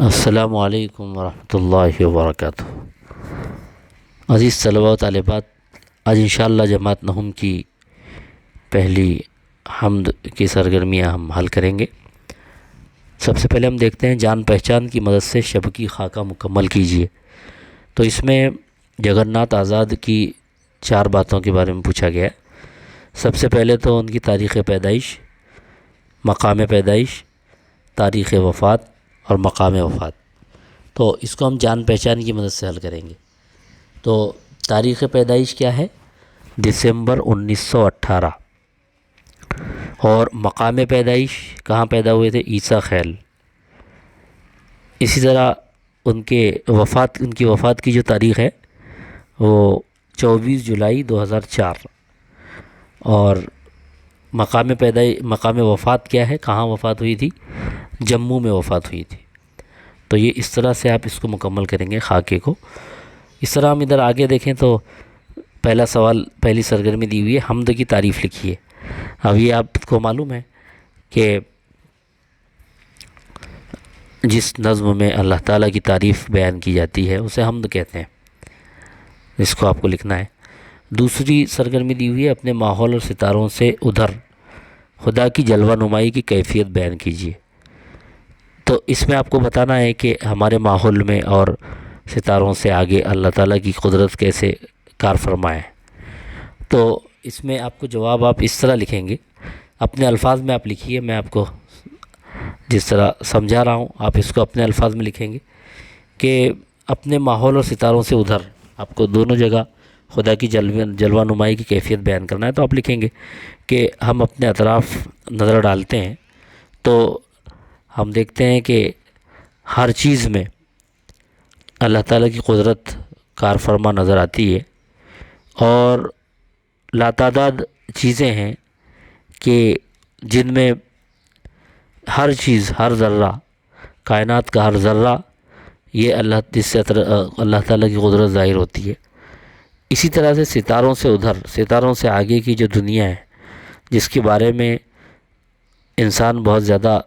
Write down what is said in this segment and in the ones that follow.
السلام علیکم ورحمۃ اللہ وبرکاتہ۔ عزیز طلباء و طالبات، آج انشاءاللہ جماعت نہم کی پہلی حمد کی سرگرمیاں ہم حل کریں گے۔ سب سے پہلے ہم دیکھتے ہیں جان پہچان کی مدد سے شب کی خاکہ مکمل کیجیے۔ تو اس میں جگناتھ آزاد کی 4 باتوں کے بارے میں پوچھا گیا ہے۔ سب سے پہلے تو ان کی تاریخ پیدائش، مقام پیدائش، تاریخ وفات اور مقام وفات۔ تو اس کو ہم جان پہچان کی مدد سے حل کریں گے۔ تو تاریخ پیدائش کیا ہے؟ دسمبر 1918۔ اور مقام پیدائش کہاں پیدا ہوئے تھے؟ عیسیٰ خیل۔ اسی طرح ان کی وفات کی جو تاریخ ہے وہ 24 جولائی 2004۔ اور مقام وفات کیا ہے؟ کہاں وفات ہوئی تھی؟ جموں میں وفات ہوئی تھی۔ تو یہ اس طرح سے آپ اس کو مکمل کریں گے خاکے کو۔ اس طرح ہم ادھر آگے دیکھیں تو پہلا سوال، پہلی سرگرمی دی ہوئی ہے حمد کی تعریف لکھیے۔ اب یہ آپ کو معلوم ہے کہ جس نظم میں اللہ تعالیٰ کی تعریف بیان کی جاتی ہے اسے حمد کہتے ہیں۔ اس کو آپ کو لکھنا ہے۔ دوسری سرگرمی دی ہوئی ہے اپنے ماحول اور ستاروں سے ادھر خدا کی جلوہ نمائی کی کیفیت بیان کیجیے۔ تو اس میں آپ کو بتانا ہے کہ ہمارے ماحول میں اور ستاروں سے آگے اللہ تعالیٰ کی قدرت کیسے کار فرما ہے۔ تو اس میں آپ کو جواب آپ اس طرح لکھیں گے، اپنے الفاظ میں آپ لکھیے، میں آپ کو جس طرح سمجھا رہا ہوں آپ اس کو اپنے الفاظ میں لکھیں گے کہ اپنے ماحول اور ستاروں سے ادھر آپ کو دونوں جگہ خدا کی جلوہ نمائی کی کیفیت بیان کرنا ہے۔ تو آپ لکھیں گے کہ ہم اپنے اطراف نظر ڈالتے ہیں تو ہم دیکھتے ہیں کہ ہر چیز میں اللہ تعالیٰ کی قدرت کار فرما نظر آتی ہے، اور لاتعداد چیزیں ہیں کہ جن میں ہر چیز، ہر ذرہ، کائنات کا ہر ذرہ یہ جس سے اللہ تعالیٰ کی قدرت ظاہر ہوتی ہے۔ اسی طرح سے ستاروں سے ادھر، ستاروں سے آگے کی جو دنیا ہے جس کے بارے میں انسان بہت زیادہ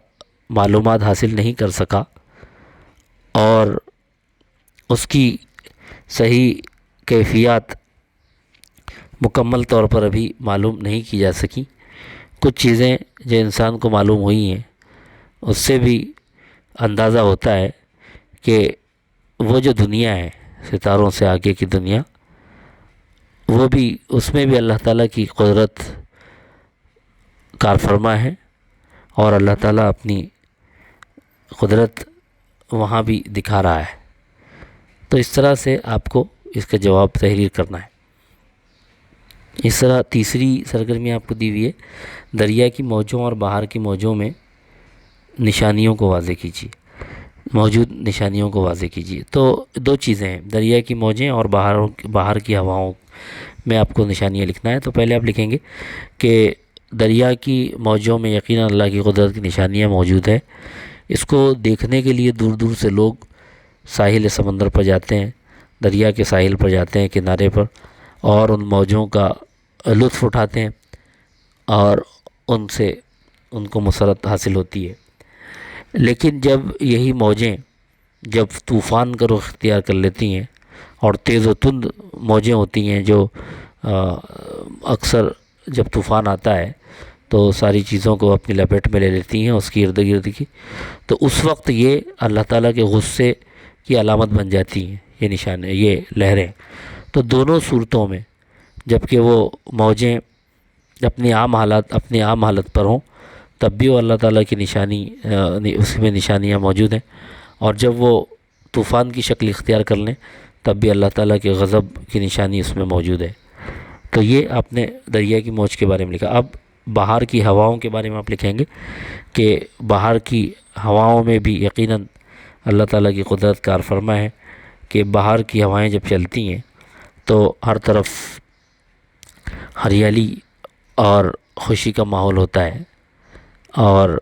معلومات حاصل نہیں کر سکا اور اس کی صحیح کیفیات مکمل طور پر ابھی معلوم نہیں کی جا سکی، کچھ چیزیں جو انسان کو معلوم ہوئی ہیں اس سے بھی اندازہ ہوتا ہے کہ وہ جو دنیا ہے ستاروں سے آگے کی دنیا، وہ بھی، اس میں بھی اللہ تعالیٰ کی قدرت کار فرما ہے، اور اللہ تعالیٰ اپنی قدرت وہاں بھی دکھا رہا ہے۔ تو اس طرح سے آپ کو اس کا جواب تحریر کرنا ہے۔ اس طرح تیسری سرگرمی آپ کو دی ہوئی ہے دریا کی موجوں اور بہار کی موجوں میں نشانیوں کو واضح کیجیے، موجود نشانیوں کو واضح کیجیے۔ تو 2 چیزیں ہیں، دریا کی موجیں اور بہار کی ہواؤں میں آپ کو نشانیاں لکھنا ہے۔ تو پہلے آپ لکھیں گے کہ دریا کی موجوں میں یقیناً اللہ کی قدرت کی نشانیاں موجود ہے۔ اس کو دیکھنے کے لیے دور دور سے لوگ ساحل سمندر پر جاتے ہیں، دریا کے ساحل پر جاتے ہیں، کنارے پر، اور ان موجوں کا لطف اٹھاتے ہیں اور ان سے ان کو مسرت حاصل ہوتی ہے۔ لیکن جب یہی موجیں جب طوفان کا رخ اختیار کر لیتی ہیں، اور تیز و تند موجیں ہوتی ہیں جو اکثر جب طوفان آتا ہے تو ساری چیزوں کو اپنی لپیٹ میں لے لیتی ہیں اس کی ارد گرد کی، تو اس وقت یہ اللہ تعالیٰ کے غصے کی علامت بن جاتی ہیں یہ لہریں۔ تو دونوں صورتوں میں جب کہ وہ موجیں اپنی عام حالت پر ہوں تب بھی وہ اللہ تعالیٰ کی اس میں نشانیاں موجود ہیں، اور جب وہ طوفان کی شکل اختیار کر لیں تب بھی اللہ تعالیٰ کے غضب کی نشانی اس میں موجود ہے۔ تو یہ آپ نے دریا کی موج کے بارے میں لکھا۔ اب بہار کی ہواؤں کے بارے میں آپ لکھیں گے کہ بہار کی ہواؤں میں بھی یقیناً اللہ تعالیٰ کی قدرت کار فرما ہے کہ بہار کی ہوائیں جب چلتی ہیں تو ہر طرف ہریالی اور خوشی کا ماحول ہوتا ہے، اور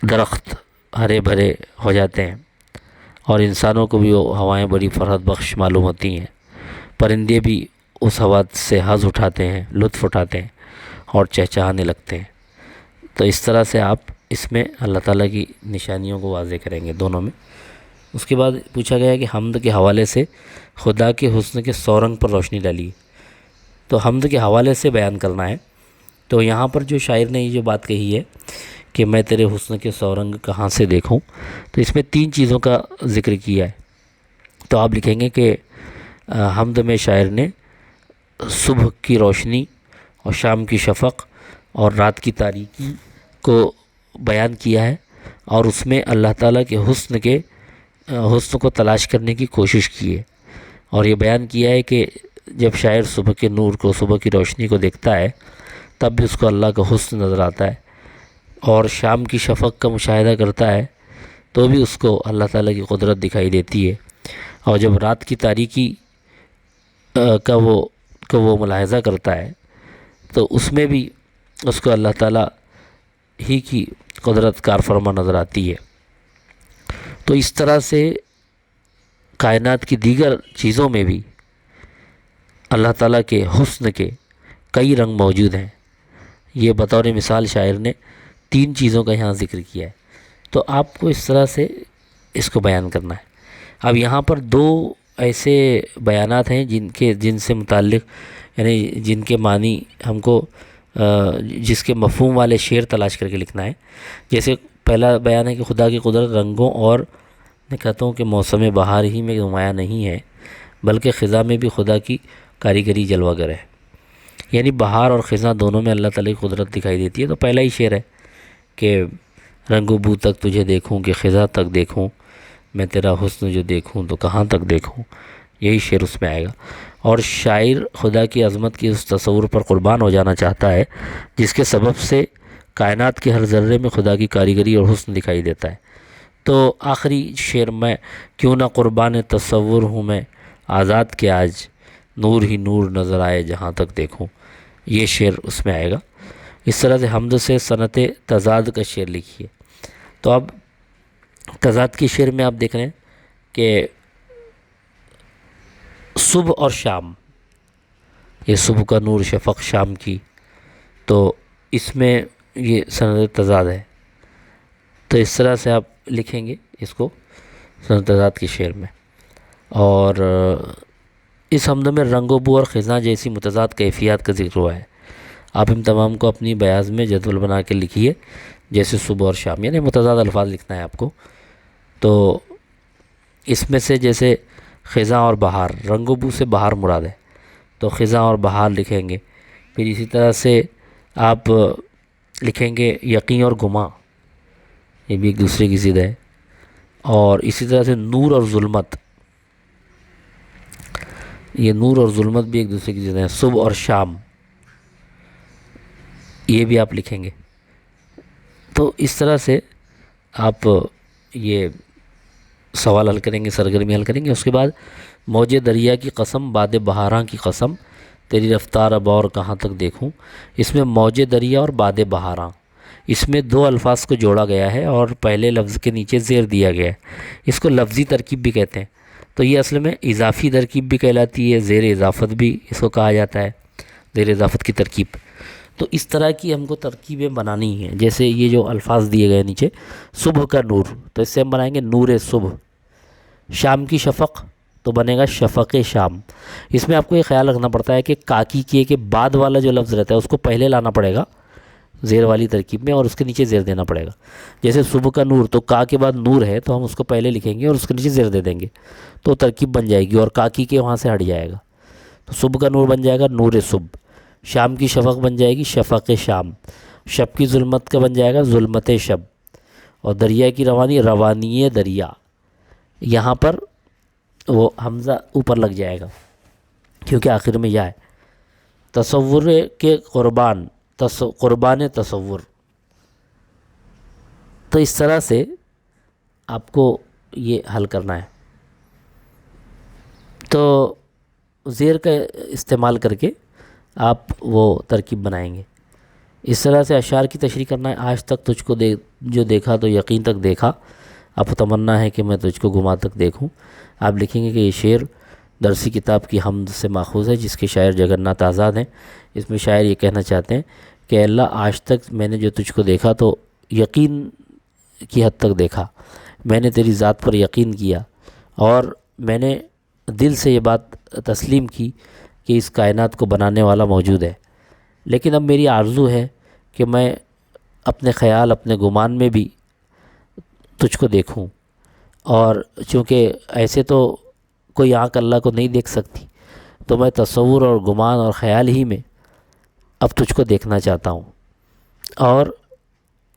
درخت ہرے بھرے ہو جاتے ہیں، اور انسانوں کو بھی وہ ہوائیں بڑی فرحت بخش معلوم ہوتی ہیں۔ پرندے بھی اس ہوا سے حظ اٹھاتے ہیں، لطف اٹھاتے ہیں اور چہچہانے لگتے ہیں۔ تو اس طرح سے آپ اس میں اللہ تعالیٰ کی نشانیوں کو واضح کریں گے دونوں میں۔ اس کے بعد پوچھا گیا کہ حمد کے حوالے سے خدا کے حسن کے سورنگ پر روشنی ڈالیے، تو حمد کے حوالے سے بیان کرنا ہے۔ تو یہاں پر جو شاعر نے یہ جو بات کہی ہے کہ میں تیرے حسن کے سورنگ کہاں سے دیکھوں، تو اس میں 3 چیزوں کا ذکر کیا ہے۔ تو آپ لکھیں گے کہ حمد میں شاعر نے صبح کی روشنی اور شام کی شفق اور رات کی تاریکی کو بیان کیا ہے، اور اس میں اللہ تعالیٰ کے حسن کو تلاش کرنے کی کوشش کی ہے، اور یہ بیان کیا ہے کہ جب شاعر صبح کے نور کو، صبح کی روشنی کو دیکھتا ہے تب بھی اس کو اللہ کا حسن نظر آتا ہے، اور شام کی شفق کا مشاہدہ کرتا ہے تو بھی اس کو اللہ تعالیٰ کی قدرت دکھائی دیتی ہے، اور جب رات کی تاریکی کا وہ ملاحظہ کرتا ہے تو اس میں بھی اس کو اللہ تعالیٰ ہی کی قدرت کار فرما نظر آتی ہے۔ تو اس طرح سے کائنات کی دیگر چیزوں میں بھی اللہ تعالیٰ کے حسن کے کئی رنگ موجود ہیں۔ یہ بطور مثال شاعر نے 3 چیزوں کا یہاں ذکر کیا ہے، تو آپ کو اس طرح سے اس کو بیان کرنا ہے۔ اب یہاں پر 2 ایسے بیانات ہیں جن سے متعلق، یعنی جن کے معنی ہم کو جس کے مفہوم والے شعر تلاش کر کے لکھنا ہے۔ جیسے پہلا بیان ہے کہ خدا کی قدرت رنگوں اور نکھتوں کے موسم بہار ہی میں نمایاں نہیں ہے، بلکہ خزاں میں بھی خدا کی کاریگری جلوہ گر ہے۔ یعنی بہار اور خزاں دونوں میں اللہ تعالیٰ کی قدرت دکھائی دیتی ہے۔ تو پہلا ہی شعر ہے کہ رنگ و بو تک تجھے دیکھوں کہ خزاں تک دیکھوں، میں تیرا حسن جو دیکھوں تو کہاں تک دیکھوں، یہی شعر اس میں آئے گا۔ اور شاعر خدا کی عظمت کی اس تصور پر قربان ہو جانا چاہتا ہے جس کے سبب سے کائنات کے ہر ذرے میں خدا کی کاریگری اور حسن دکھائی دیتا ہے۔ تو آخری شعر میں کیوں نہ قربان تصور ہوں میں آزاد کے آج، نور ہی نور نظر آئے جہاں تک دیکھوں، یہ شعر اس میں آئے گا۔ اس طرح سے حمد سے صنعت تضاد کا شعر لکھیے۔ تو اب تضاد کے شعر میں آپ دیکھ رہے ہیں کہ صبح اور شام، یہ صبح کا نور شفق شام کی، تو اس میں یہ صنعت تضاد ہے۔ تو اس طرح سے آپ لکھیں گے اس کو صنعت تضاد کے شعر میں۔ اور اس حمد میں رنگ و بو اور خزاں جیسی متضاد کیفیات کا ذکر ہوا ہے۔ آپ ان تمام کو اپنی بیاض میں جدول بنا کے لکھیے، جیسے صبح اور شام، یعنی متضاد الفاظ لکھنا ہے آپ کو۔ تو اس میں سے جیسے خزاں اور بہار، رنگ و بو سے بہار مراد ہے تو خزاں اور بہار لکھیں گے۔ پھر اسی طرح سے آپ لکھیں گے یقین اور گماں، یہ بھی ایک دوسرے کی ضد ہے۔ اور اسی طرح سے نور اور ظلمت، یہ نور اور ظلمت بھی ایک دوسرے کی ضد ہیں۔ صبح اور شام، یہ بھی آپ لکھیں گے۔ تو اس طرح سے آپ یہ سوال حل کریں گے، سرگرمی حل کریں گے۔ اس کے بعد موج دریا کی قسم باد بہاراں کی قسم، تیری رفتار اب اور کہاں تک دیکھوں۔ اس میں موج دریا اور باد بہاراں، اس میں 2 الفاظ کو جوڑا گیا ہے اور پہلے لفظ کے نیچے زیر دیا گیا ہے۔ اس کو لفظی ترکیب بھی کہتے ہیں۔ تو یہ اصل میں اضافی ترکیب بھی کہلاتی ہے، زیر اضافت بھی اس کو کہا جاتا ہے، زیر اضافت کی ترکیب۔ تو اس طرح کی ہم کو ترکیبیں بنانی ہیں۔ جیسے یہ جو الفاظ دیے گئے نیچے، صبح کا نور، تو اس سے ہم بنائیں گے نور صبح۔ شام کی شفق تو بنے گا شفق شام۔ اس میں آپ کو یہ خیال رکھنا پڑتا ہے کہ کاکی کیے کے بعد والا جو لفظ رہتا ہے اس کو پہلے لانا پڑے گا زیر والی ترکیب میں، اور اس کے نیچے زیر دینا پڑے گا۔ جیسے صبح کا نور، تو کا کے بعد نور ہے تو ہم اس کو پہلے لکھیں گے اور اس کے نیچے زیر دے دیں گے تو ترکیب بن جائے گی، اور کاکی کے وہاں سے ہٹ جائے گا۔ تو صبح کا نور بن جائے گا نور صبح، شام کی شفق بن جائے گی شفق شام، شب کی ظلمت کا بن جائے گا ظلمت شب، اور دریا کی روانی روانی دریا۔ یہاں پر وہ حمزہ اوپر لگ جائے گا کیونکہ آخر میں یا ہے۔ تصور کے قربان، قربان تصور۔ تو اس طرح سے آپ کو یہ حل کرنا ہے۔ تو زیر کا استعمال کر کے آپ وہ ترکیب بنائیں گے۔ اس طرح سے اشعار کی تشریح کرنا ہے۔ آج تک تجھ کو جو دیکھا تو یقین تک دیکھا، اب تمنا ہے کہ میں تجھ کو گما تک دیکھوں۔ آپ لکھیں گے کہ یہ شعر درسی کتاب کی حمد سے ماخوذ ہے جس کے شاعر جگن ناتھ آزاد ہیں۔ اس میں شاعر یہ کہنا چاہتے ہیں کہ اللہ آج تک میں نے جو تجھ کو دیکھا تو یقین کی حد تک دیکھا، میں نے تیری ذات پر یقین کیا، اور میں نے دل سے یہ بات تسلیم کی کہ اس کائنات کو بنانے والا موجود ہے، لیکن اب میری آرزو ہے کہ میں اپنے خیال، اپنے گمان میں بھی تجھ کو دیکھوں، اور چونکہ ایسے تو کوئی آنکھ اللہ کو نہیں دیکھ سکتی، تو میں تصور اور گمان اور خیال ہی میں اب تجھ کو دیکھنا چاہتا ہوں، اور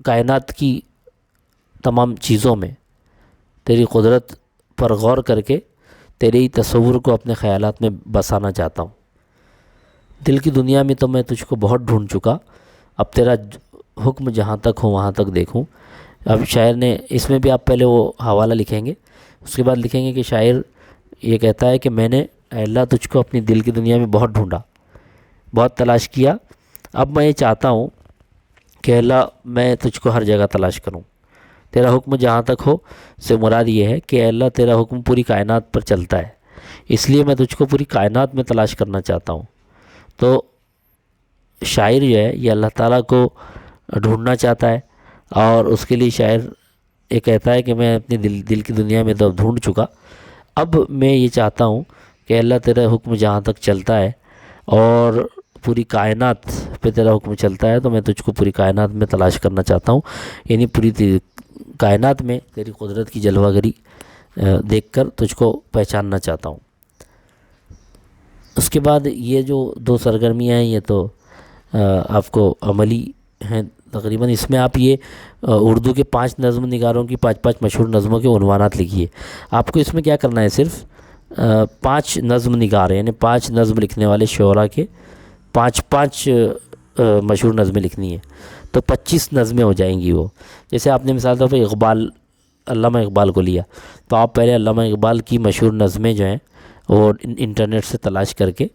کائنات کی تمام چیزوں میں تیری قدرت پر غور کر کے تیرے ہی تصور کو اپنے خیالات میں بسانا چاہتا ہوں۔ دل کی دنیا میں تو میں تجھ کو بہت ڈھونڈ چکا، اب تیرا حکم جہاں تک ہو وہاں تک دیکھوں۔ اب شاعر نے اس میں بھی آپ پہلے وہ حوالہ لکھیں گے، اس کے بعد لکھیں گے کہ شاعر یہ کہتا ہے کہ میں نے اے اللہ تجھ کو اپنی دل کی دنیا میں بہت ڈھونڈا، بہت تلاش کیا، اب میں یہ چاہتا ہوں کہ اللہ میں تجھ کو ہر جگہ تلاش کروں، تیرا حکم جہاں تک ہو سے مراد یہ ہے کہ اے اللہ تیرا حکم پوری کائنات پر چلتا ہے، اس لیے میں تجھ کو پوری کائنات میں تلاش کرنا چاہتا ہوں۔ تو شاعر جو ہے یہ اللہ تعالیٰ کو ڈھونڈنا چاہتا ہے، اور اس کے لیے شاعر یہ کہتا ہے کہ میں اپنی دل کی دنیا میں تو ڈھونڈ چکا، اب میں یہ چاہتا ہوں کہ اللہ تیرا حکم جہاں تک چلتا ہے اور پوری کائنات پہ تیرا حکم چلتا ہے، تو میں تجھ کو پوری کائنات میں تلاش کرنا چاہتا ہوں، یعنی پوری کائنات میں تیری قدرت کی جلوہ گری دیکھ کر تجھ کو پہچاننا چاہتا ہوں۔ اس کے بعد یہ جو دو سرگرمیاں ہیں یہ تو آپ کو عملی ہیں تقریباً، اس میں آپ یہ اردو کے 5 نظم نگاروں کی 5 مشہور نظموں کے عنوانات لکھیے۔ آپ کو اس میں کیا کرنا ہے، صرف 5 نظم نگار یعنی 5 نظم لکھنے والے شعراء کے 5 مشہور نظمیں لکھنی ہیں، تو 25 نظمیں ہو جائیں گی وہ۔ جیسے آپ نے مثال طور پہ علامہ اقبال کو لیا، تو آپ پہلے علامہ اقبال کی مشہور نظمیں جو ہیں وہ انٹرنیٹ سے تلاش کر کے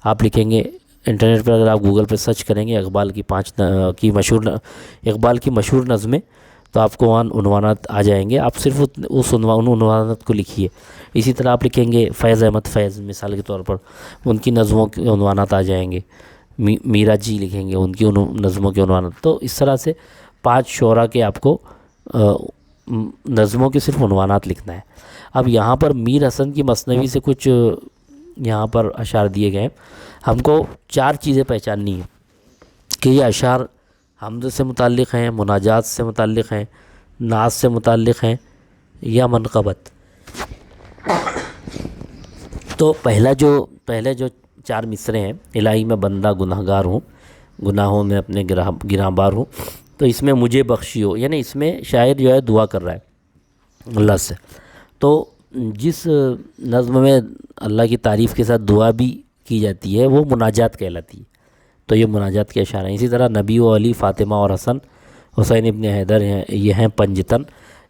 آپ لکھیں گے۔ انٹرنیٹ پر اگر آپ گوگل پہ سرچ کریں گے اقبال کی مشہور نظمیں، تو آپ کو وہاں عنوانات آ جائیں گے، آپ صرف ان عنوانات کو لکھیے۔ اسی طرح آپ لکھیں گے فیض احمد فیض مثال کے طور پر، ان کی نظموں کے عنوانات آ جائیں گے۔ میرا جی لکھیں گے، ان کی نظموں کے عنوانات۔ تو اس طرح سے 5 شعراء کے آپ کو نظموں کے صرف عنوانات لکھنا ہے۔ اب یہاں پر میر حسن کی مثنوی سے کچھ یہاں پر اشعار دیے گئے ہیں، ہم کو 4 چیزیں پہچاننی ہیں کہ یہ اشعار حمد سے متعلق ہیں، مناجات سے متعلق ہیں، نعت سے متعلق ہیں یا منقبت۔ تو پہلے جو 4 مصرے ہیں، الہی میں بندہ گناہ گار ہوں، گناہوں میں اپنے گراں بار ہوں، تو اس میں مجھے بخشیو، یعنی اس میں شاعر جو ہے دعا کر رہا ہے اللہ سے۔ تو جس نظم میں اللہ کی تعریف کے ساتھ دعا بھی کی جاتی ہے وہ مناجات کہلاتی ہے، تو یہ مناجات کے اشعار ہیں۔ اسی طرح نبی و علی، فاطمہ اور حسن، حسین ابن حیدر ہیں، یہ ہیں پنجتن۔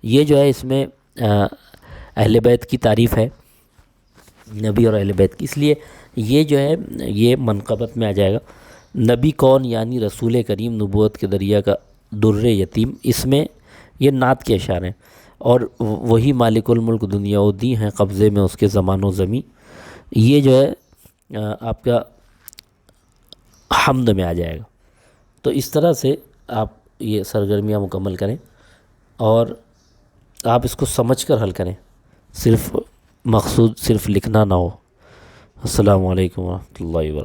یہ جو ہے اس میں اہل بیت کی تعریف ہے، نبی اور اہل بیت کی، اس لیے یہ جو ہے یہ منقبت میں آ جائے گا۔ نبی کون یعنی رسول کریم، نبوت کے دریا کا در یتیم، اس میں یہ نعت کے اشعار ہیں۔ اور وہی مالک الملک دنیا و دی ہیں، قبضے میں اس کے زمان و زمیں، یہ جو ہے آپ کا حمد میں آ جائے گا۔ تو اس طرح سے آپ یہ سرگرمیاں مکمل کریں اور آپ اس کو سمجھ کر حل کریں، صرف مقصود صرف لکھنا نہ ہو۔ السلام علیکم ورحمۃ اللہ وبرکاتہ۔